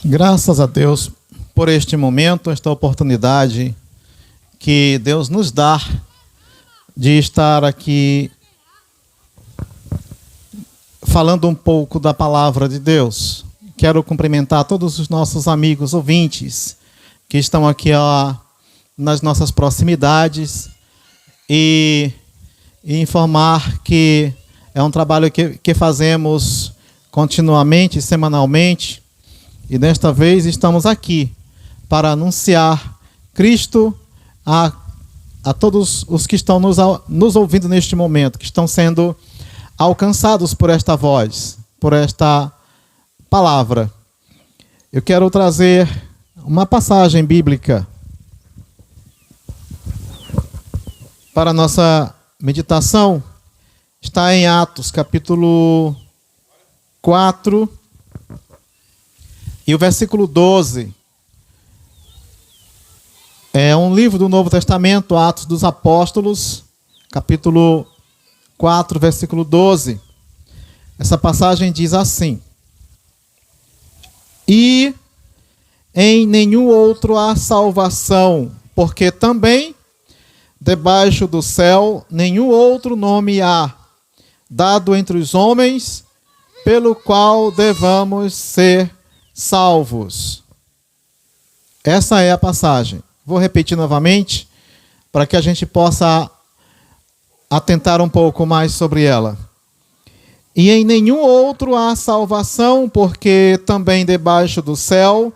Graças a Deus por este momento, esta oportunidade que Deus nos dá de estar aqui falando um pouco da palavra de Deus. Quero cumprimentar todos os nossos amigos ouvintes que estão aqui nas nossas proximidades e informar que é um trabalho que fazemos continuamente, semanalmente, e desta vez estamos aqui para anunciar Cristo a todos os que estão nos ouvindo neste momento, que estão sendo alcançados por esta voz, por esta palavra. Eu quero trazer uma passagem bíblica para a nossa meditação. Está em Atos, capítulo 4, e o versículo 12. É um livro do Novo Testamento, Atos dos Apóstolos, capítulo 4, versículo 12. Essa passagem diz assim: E em nenhum outro há salvação, porque também debaixo do céu nenhum outro nome há, dado entre os homens, pelo qual devamos ser salvos. Essa é a passagem. Vou repetir novamente, para que a gente possa atentar um pouco mais sobre ela. E em nenhum outro há salvação, porque também debaixo do céu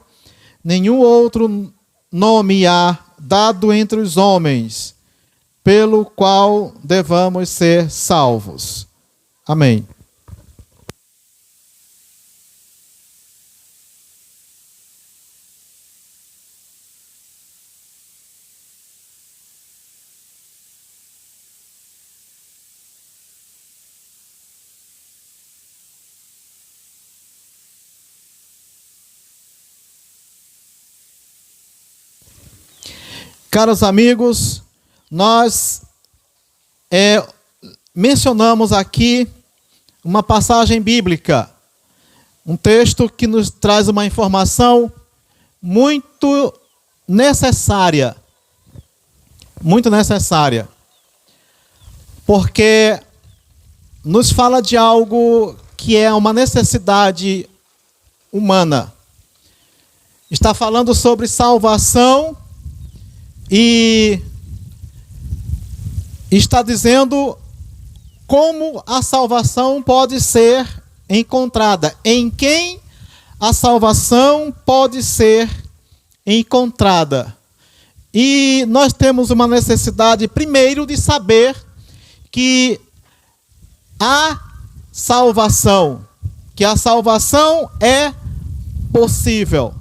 nenhum outro nome há, dado entre os homens, pelo qual devamos ser salvos. Amém. Caros amigos, nós mencionamos aqui uma passagem bíblica, um texto que nos traz uma informação muito necessária, porque nos fala de algo que é uma necessidade humana. Está falando sobre salvação e está dizendo como a salvação pode ser encontrada, em quem a salvação pode ser encontrada. E nós temos uma necessidade, primeiro, de saber que há salvação, que a salvação é possível.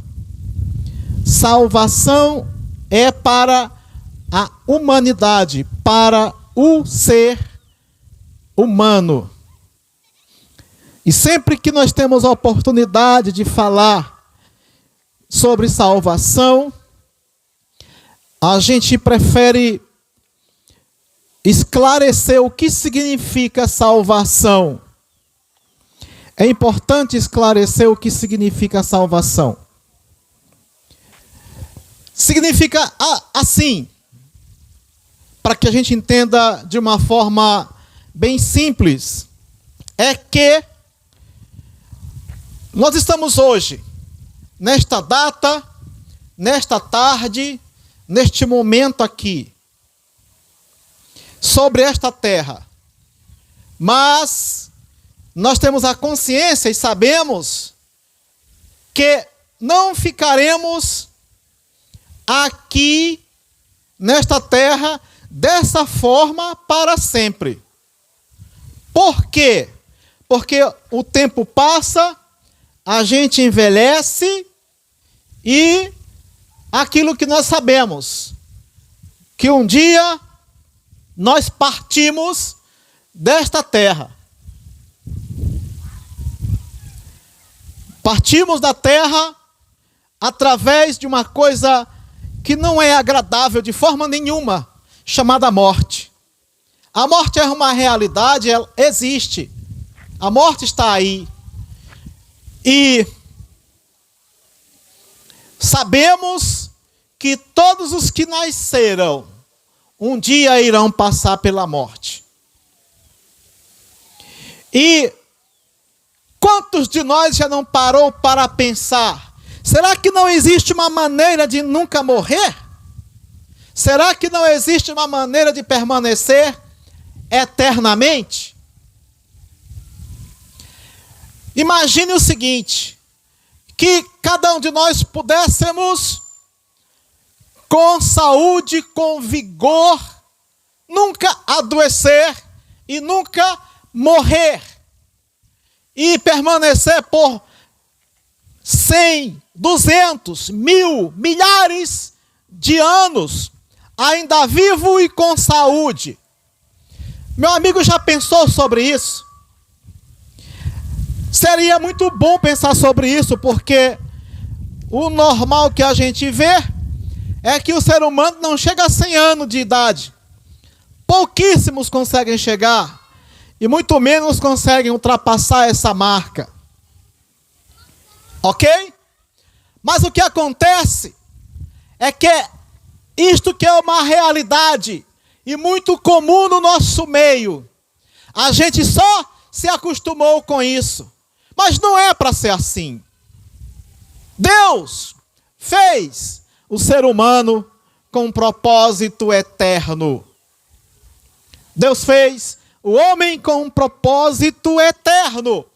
Salvação é para a humanidade, para o ser humano. E sempre que nós temos a oportunidade de falar sobre salvação, a gente prefere esclarecer o que significa salvação. É importante esclarecer o que significa salvação. Significa assim, para que a gente entenda de uma forma bem simples, é que nós estamos hoje, nesta data, nesta tarde, neste momento aqui, sobre esta terra. Mas nós temos a consciência e sabemos que não ficaremos aqui nesta terra dessa forma para sempre. Por quê? Porque o tempo passa, a gente envelhece e aquilo que nós sabemos, que um dia nós partimos desta terra. Partimos da terra através de uma coisa que não é agradável de forma nenhuma, chamada morte. A morte é uma realidade, ela existe. A morte está aí. E sabemos que todos os que nasceram um dia irão passar pela morte. E quantos de nós já não parou para pensar, será que não existe uma maneira de nunca morrer? Será que não existe uma maneira de permanecer eternamente? Imagine o seguinte, que cada um de nós pudéssemos, com saúde, com vigor, nunca adoecer e nunca morrer, e permanecer por 100, 200, 1000, milhares de anos, ainda vivo e com saúde. Meu amigo já pensou sobre isso? Seria muito bom pensar sobre isso, porque o normal que a gente vê é que o ser humano não chega a 100 anos de idade. Pouquíssimos conseguem chegar, e muito menos conseguem ultrapassar essa marca. Ok? Mas o que acontece é que isto que é uma realidade e muito comum no nosso meio, a gente só se acostumou com isso. Mas não é para ser assim. Deus fez o ser humano com um propósito eterno. Deus fez o homem com um propósito eterno.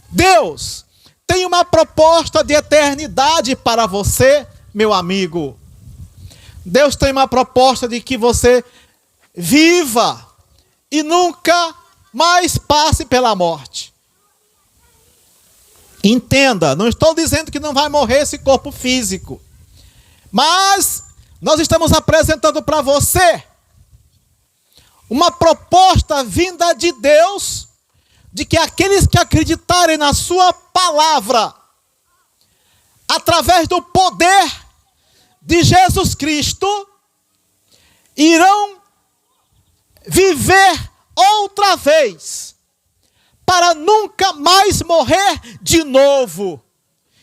Deus tem uma proposta de eternidade para você, meu amigo. Deus tem uma proposta de que você viva e nunca mais passe pela morte. Entenda, não estou dizendo que não vai morrer esse corpo físico, mas nós estamos apresentando para você uma proposta vinda de Deus, de que aqueles que acreditarem na sua palavra, através do poder de Jesus Cristo, irão viver outra vez, para nunca mais morrer de novo.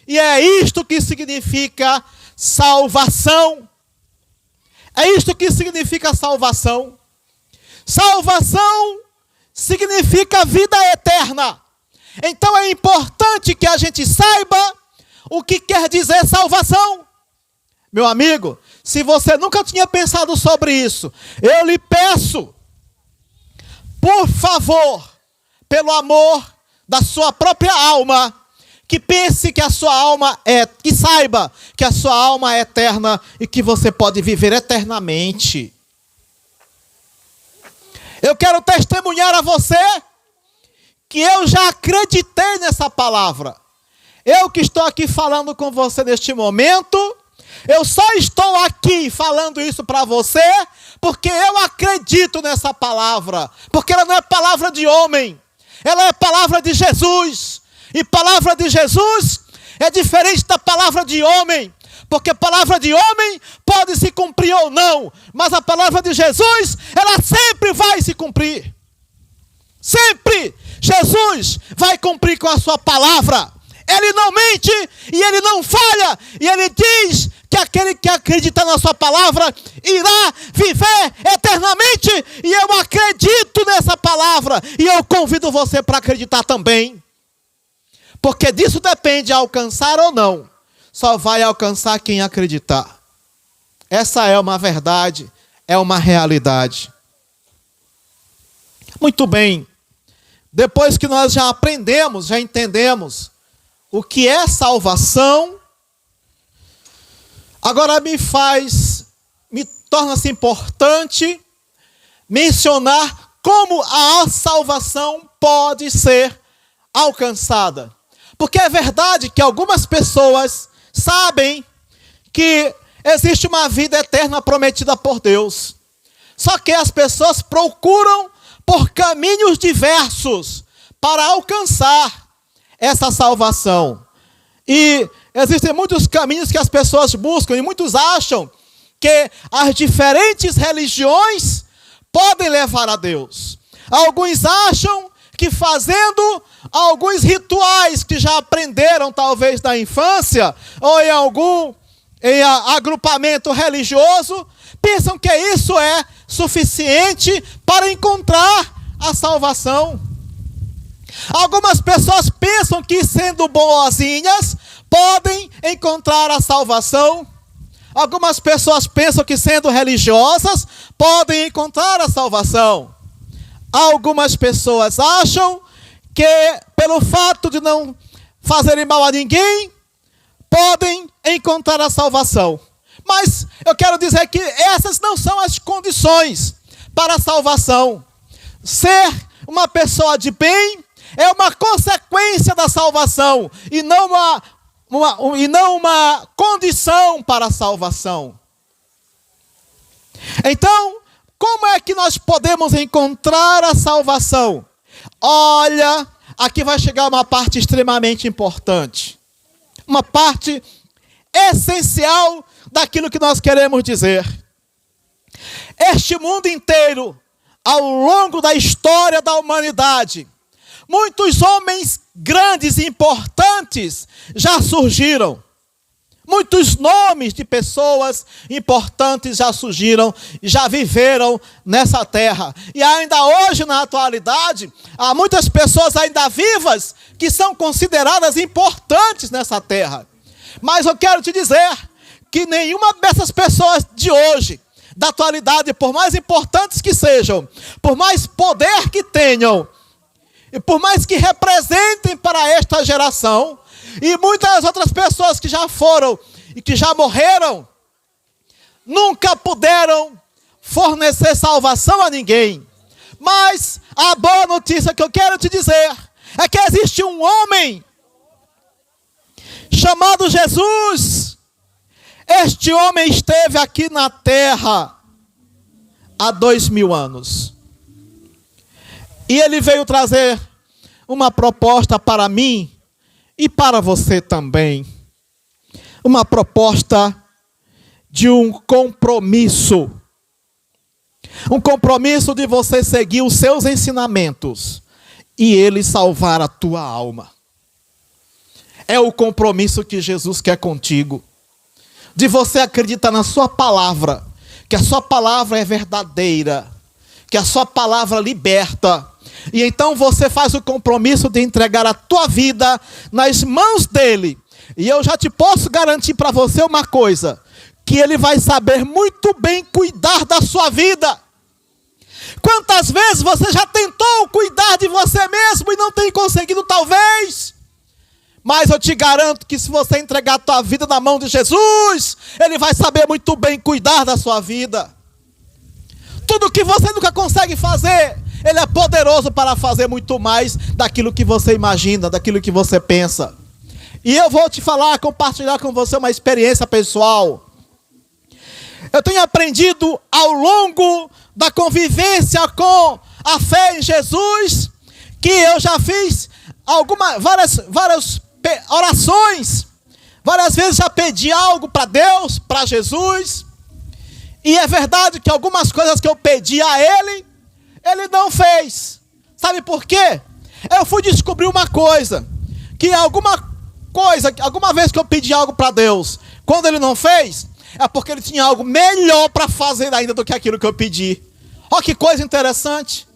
E é isto que significa salvação. É isto que significa salvação. Salvação significa vida eterna. Então é importante que a gente saiba o que quer dizer salvação. Meu amigo, se você nunca tinha pensado sobre isso, eu lhe peço, por favor, pelo amor da sua própria alma, que pense que a sua alma que saiba que a sua alma é eterna e que você pode viver eternamente. Eu quero testemunhar a você que eu já acreditei nessa palavra. Eu que estou aqui falando com você neste momento, eu só estou aqui falando isso para você porque eu acredito nessa palavra, porque ela não é palavra de homem. Ela é palavra de Jesus. E palavra de Jesus é diferente da palavra de homem. Porque palavra de homem pode se cumprir ou não. Mas a palavra de Jesus, ela sempre vai se cumprir. Sempre Jesus vai cumprir com a sua palavra. Ele não mente e ele não falha. E ele diz que aquele que acredita na sua palavra irá viver eternamente. E eu acredito nessa palavra. E eu convido você para acreditar também. Porque disso depende alcançar ou não. Só vai alcançar quem acreditar. Essa é uma verdade, é uma realidade. Muito bem. Depois que nós já aprendemos, já entendemos o que é salvação, agora me torna-se importante mencionar como a salvação pode ser alcançada. Porque é verdade que algumas pessoas sabem que existe uma vida eterna prometida por Deus. Só que as pessoas procuram por caminhos diversos para alcançar essa salvação. E existem muitos caminhos que as pessoas buscam e muitos acham que as diferentes religiões podem levar a Deus. Alguns acham que fazendo alguns rituais que já aprenderam talvez da infância, ou em agrupamento religioso, pensam que isso é suficiente para encontrar a salvação. Algumas pessoas pensam que sendo boazinhas podem encontrar a salvação. Algumas pessoas pensam que sendo religiosas podem encontrar a salvação. Algumas pessoas acham que pelo fato de não fazerem mal a ninguém, podem encontrar a salvação. Mas eu quero dizer que essas não são as condições para a salvação. Ser uma pessoa de bem é uma consequência da salvação e não uma condição para a salvação. Então, como é que nós podemos encontrar a salvação? Olha, aqui vai chegar uma parte extremamente importante. Uma parte essencial daquilo que nós queremos dizer. Este mundo inteiro, ao longo da história da humanidade, muitos homens grandes e importantes já surgiram. Muitos nomes de pessoas importantes já surgiram, já viveram nessa terra. E ainda hoje, na atualidade, há muitas pessoas ainda vivas que são consideradas importantes nessa terra. Mas eu quero te dizer que nenhuma dessas pessoas de hoje, da atualidade, por mais importantes que sejam, por mais poder que tenham, e por mais que representem para esta geração, e muitas outras pessoas que já foram e que já morreram, nunca puderam fornecer salvação a ninguém. Mas a boa notícia que eu quero te dizer é que existe um homem chamado Jesus. Este homem esteve aqui na terra há 2000 anos. E ele veio trazer uma proposta para mim e para você também. Uma proposta de um compromisso. Um compromisso de você seguir os seus ensinamentos e ele salvar a tua alma. É o compromisso que Jesus quer contigo. De você acreditar na sua palavra, que a sua palavra é verdadeira, que a sua palavra liberta. E então você faz o compromisso de entregar a tua vida nas mãos dele. E eu já te posso garantir para você uma coisa, que ele vai saber muito bem cuidar da sua vida. Quantas vezes você já tentou cuidar de você mesmo e não tem conseguido, talvez? Mas eu te garanto que se você entregar a tua vida na mão de Jesus, ele vai saber muito bem cuidar da sua vida. Tudo que você nunca consegue fazer, ele é poderoso para fazer muito mais daquilo que você imagina, daquilo que você pensa. E eu vou te falar, compartilhar com você uma experiência pessoal. Eu tenho aprendido ao longo da convivência com a fé em Jesus, que eu já fiz várias orações, várias vezes já pedi algo para Deus, para Jesus, e é verdade que algumas coisas que eu pedi a Ele, Ele não fez. Sabe por quê? Eu fui descobrir uma coisa, que alguma vez que eu pedi algo para Deus, quando Ele não fez, é porque Ele tinha algo melhor para fazer ainda do que aquilo que eu pedi. Olha que coisa interessante,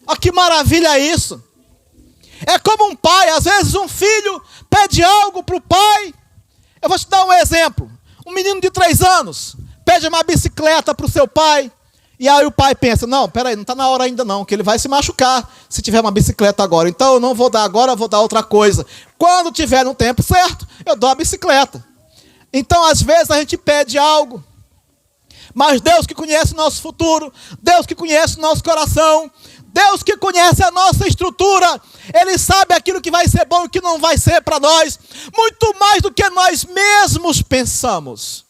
olha que maravilha isso. É como um pai, às vezes um filho pede algo para o pai. Eu vou te dar um exemplo. Um menino de 3 anos pede uma bicicleta para o seu pai. E aí o pai pensa, não, peraí, não está na hora ainda não, que ele vai se machucar se tiver uma bicicleta agora. Então eu não vou dar agora, eu vou dar outra coisa. Quando tiver no tempo certo, eu dou a bicicleta. Então às vezes a gente pede algo. Mas Deus que conhece o nosso futuro, Deus que conhece o nosso coração, Deus que conhece a nossa estrutura, Ele sabe aquilo que vai ser bom e o que não vai ser para nós, muito mais do que nós mesmos pensamos.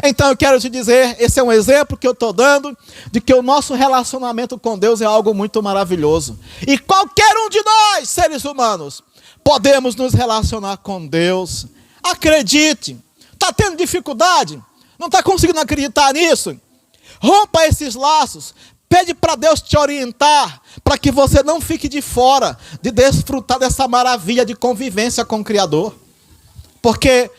Então eu quero te dizer, esse é um exemplo que eu estou dando, de que o nosso relacionamento com Deus é algo muito maravilhoso. E qualquer um de nós, seres humanos, podemos nos relacionar com Deus. Acredite, está tendo dificuldade? Não está conseguindo acreditar nisso? Rompa esses laços. Pede para Deus te orientar, para que você não fique de fora de desfrutar dessa maravilha de convivência com o Criador. Porque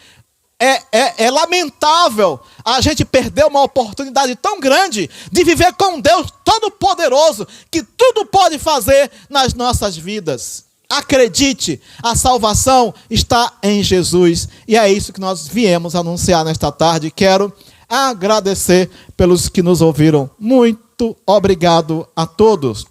é lamentável a gente perder uma oportunidade tão grande de viver com um Deus Todo-Poderoso, que tudo pode fazer nas nossas vidas. Acredite, a salvação está em Jesus. E é isso que nós viemos anunciar nesta tarde. Quero agradecer pelos que nos ouviram. Muito obrigado a todos.